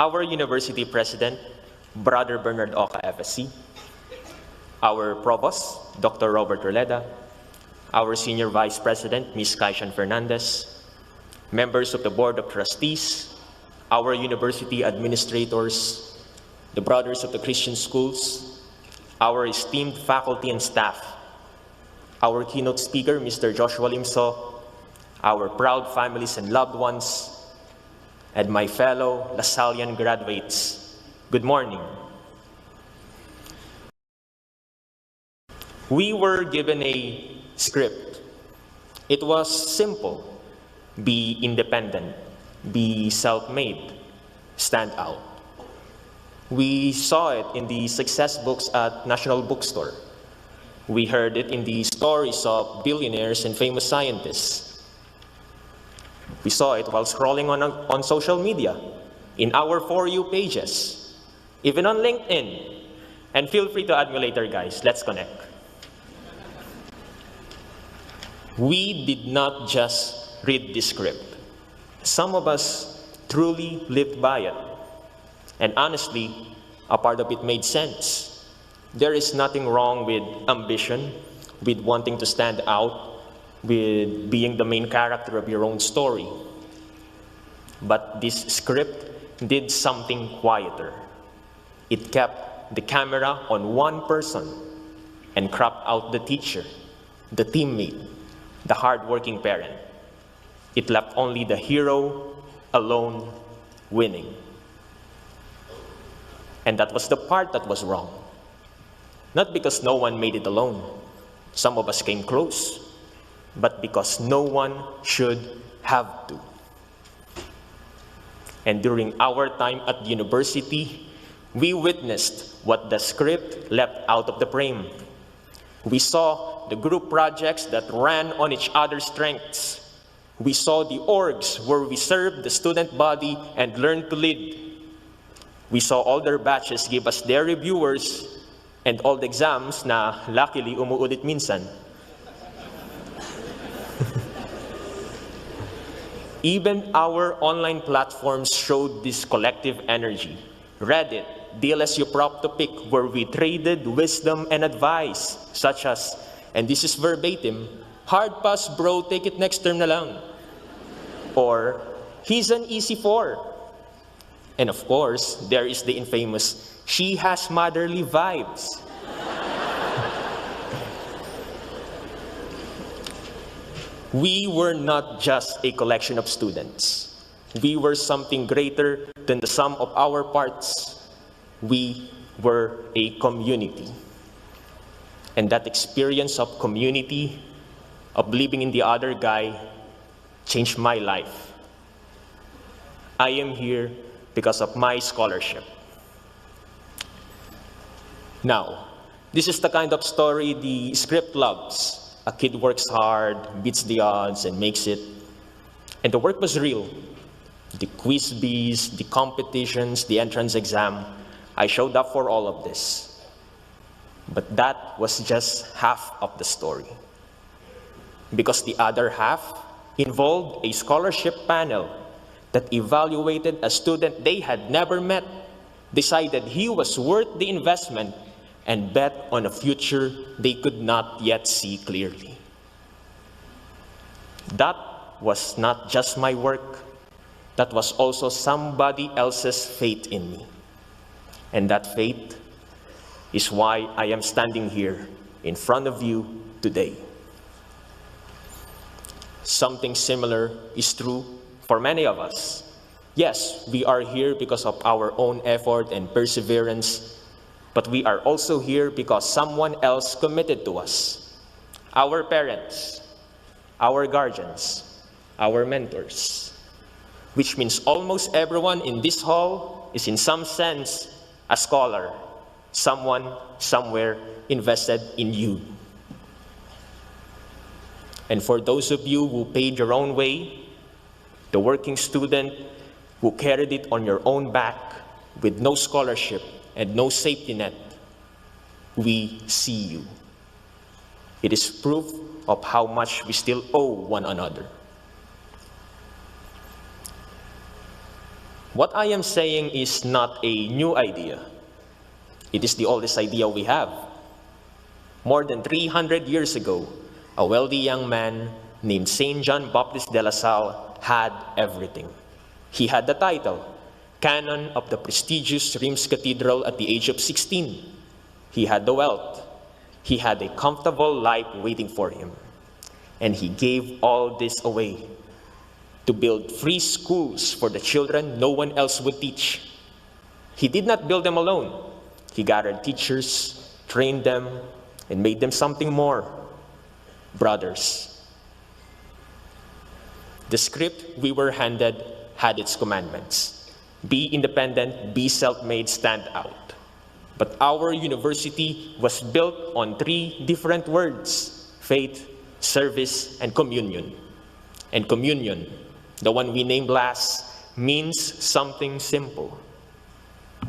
our university president, Brother Bernard Oca, FSC, our provost, Dr. Robert Roleda, our senior vice president, Ms. Kaishan Fernandez, members of the board of trustees, our university administrators, the brothers of the Christian schools, our esteemed faculty and staff, our keynote speaker, Mr. Joshua Limso, our proud families and loved ones, and my fellow LaSallian graduates, good morning. We were given a script. It was simple. Be independent, be self-made, stand out. We saw it in the success books at National Bookstore. We heard it in the stories of billionaires and famous scientists. We saw it while scrolling on social media, in our For You pages, even on LinkedIn. And feel free to add me later, guys. Let's connect. We did not just read the script. Some of us truly lived by it. And honestly, a part of it made sense. There is nothing wrong with ambition, with wanting to stand out, with being the main character of your own story. But this script did something quieter. It kept the camera on one person and cropped out the teacher, the teammate, the hardworking parent. It left only the hero alone winning. And that was the part that was wrong. Not because no one made it alone. Some of us came close. But because no one should have to. And during our time at university, we witnessed what the script left out of the frame. We saw the group projects that ran on each other's strengths. We saw the orgs where we served the student body and learned to lead. We saw all their batches give us their reviewers and all the exams na luckily umuulit minsan. Even our online platforms showed this collective energy. Reddit, DLSU Prop Topic, where we traded wisdom and advice, such as, and this is verbatim, hard pass bro, take it next term na lang. Or, he's an easy 4. And of course, there is the infamous, she has motherly vibes. We were not just a collection of students. We were something greater than the sum of our parts. We were a community. And that experience of community, of living in the other guy, changed my life. I am here because of my scholarship. Now, this is the kind of story the script loves. A kid works hard, beats the odds, and makes it. And the work was real. The quiz bees, the competitions, the entrance exam. I showed up for all of this. But that was just half of the story. Because the other half involved a scholarship panel that evaluated a student they had never met, decided he was worth the investment, and bet on a future they could not yet see clearly. That was not just my work. That was also somebody else's faith in me. And that faith is why I am standing here in front of you today. Something similar is true for many of us. Yes, we are here because of our own effort and perseverance, but we are also here because someone else committed to us. Our parents, our guardians, our mentors. Which means almost everyone in this hall is in some sense a scholar. Someone, somewhere invested in you. And for those of you who paid your own way, the working student who carried it on your own back with no scholarship and no safety net, we see you. It is proof of how much we still owe one another. What I am saying is not a new idea. It is the oldest idea we have. More than 300 years ago, a wealthy young man named Saint John Baptist de La Salle had everything. He had the title, Canon of the prestigious Reims Cathedral at the age of 16. He had the wealth. He had a comfortable life waiting for him. And he gave all this away to build free schools for the children no one else would teach. He did not build them alone. He gathered teachers, trained them, and made them something more, brothers. The script we were handed had its commandments. Be independent, be self-made, stand out. But our university was built on 3 different words: faith, service, and communion. And communion, the one we named last, means something simple.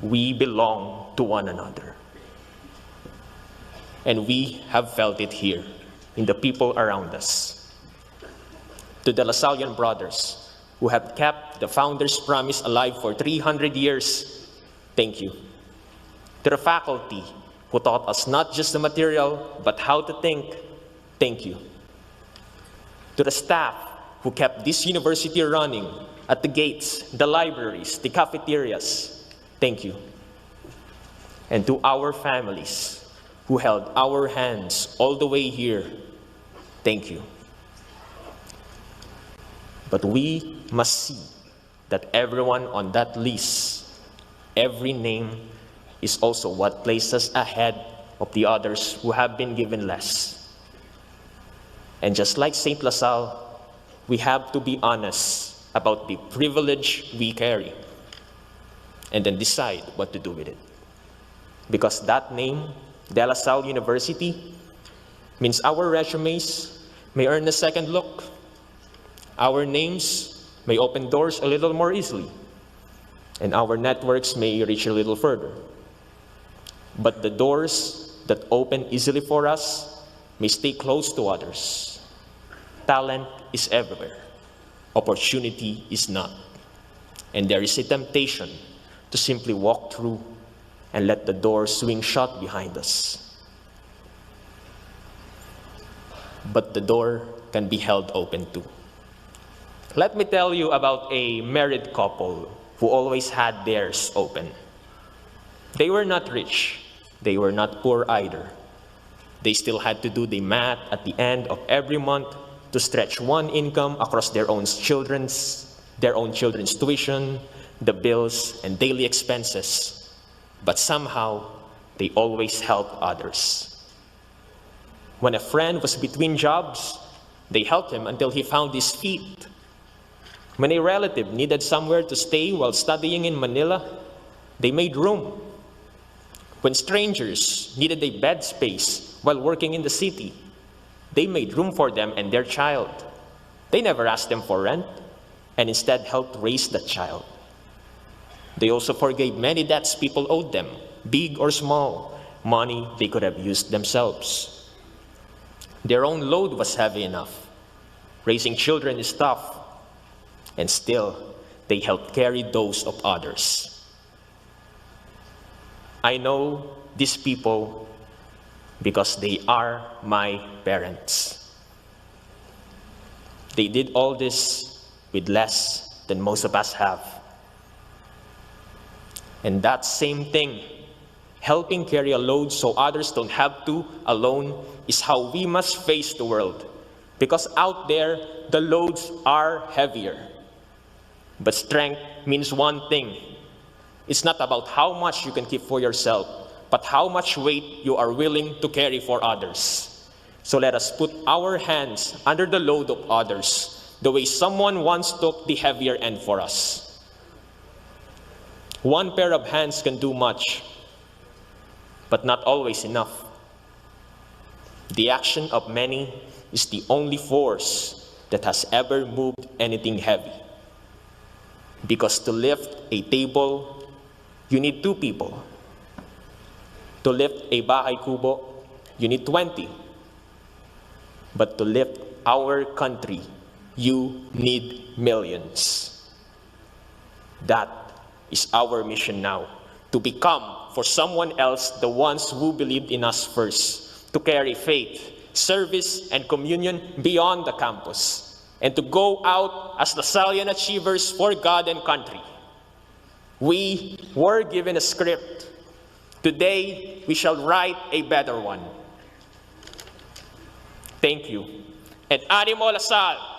We belong to one another. And we have felt it here in the people around us. To the LaSallian brothers who have kept the founder's promise alive for 300 years, thank you. To the faculty who taught us not just the material, but how to think, thank you. To the staff who kept this university running at the gates, the libraries, the cafeterias, thank you. And to our families who held our hands all the way here, thank you. But we must see that everyone on that list, every name, is also what places us ahead of the others who have been given less. And just like Saint La Salle, we have to be honest about the privilege we carry and then decide what to do with it. Because that name, De La Salle University, means our resumes may earn a second look. Our names may open doors a little more easily, and our networks may reach a little further. But the doors that open easily for us may stay closed to others. Talent is everywhere. Opportunity is not. And there is a temptation to simply walk through and let the door swing shut behind us. But the door can be held open too. Let me tell you about a married couple who always had theirs open. They were not rich. They were not poor either. They still had to do the math at the end of every month to stretch one income across their own children's tuition, the bills, and daily expenses. But somehow, they always helped others. When a friend was between jobs, they helped him until he found his feet. When a relative needed somewhere to stay while studying in Manila, they made room. When strangers needed a bed space while working in the city, they made room for them and their child. They never asked them for rent, and instead helped raise that child. They also forgave many debts people owed them, big or small, money they could have used themselves. Their own load was heavy enough. Raising children is tough, and still, they helped carry those of others. I know these people because they are my parents. They did all this with less than most of us have. And that same thing, helping carry a load so others don't have to alone, is how we must face the world. Because out there, the loads are heavier. But strength means one thing. It's not about how much you can keep for yourself, but how much weight you are willing to carry for others. So let us put our hands under the load of others, the way someone once took the heavier end for us. One pair of hands can do much, but not always enough. The action of many is the only force that has ever moved anything heavy. Because to lift a table, you need 2 people. To lift a bahay kubo, you need 20. But to lift our country, you need millions. That is our mission now, to become for someone else the ones who believed in us first, to carry faith, service, and communion beyond the campus, and to go out as Lasallian achievers for God and country. We were given a script. Today, we shall write a better one. Thank you. And Animo La Salle.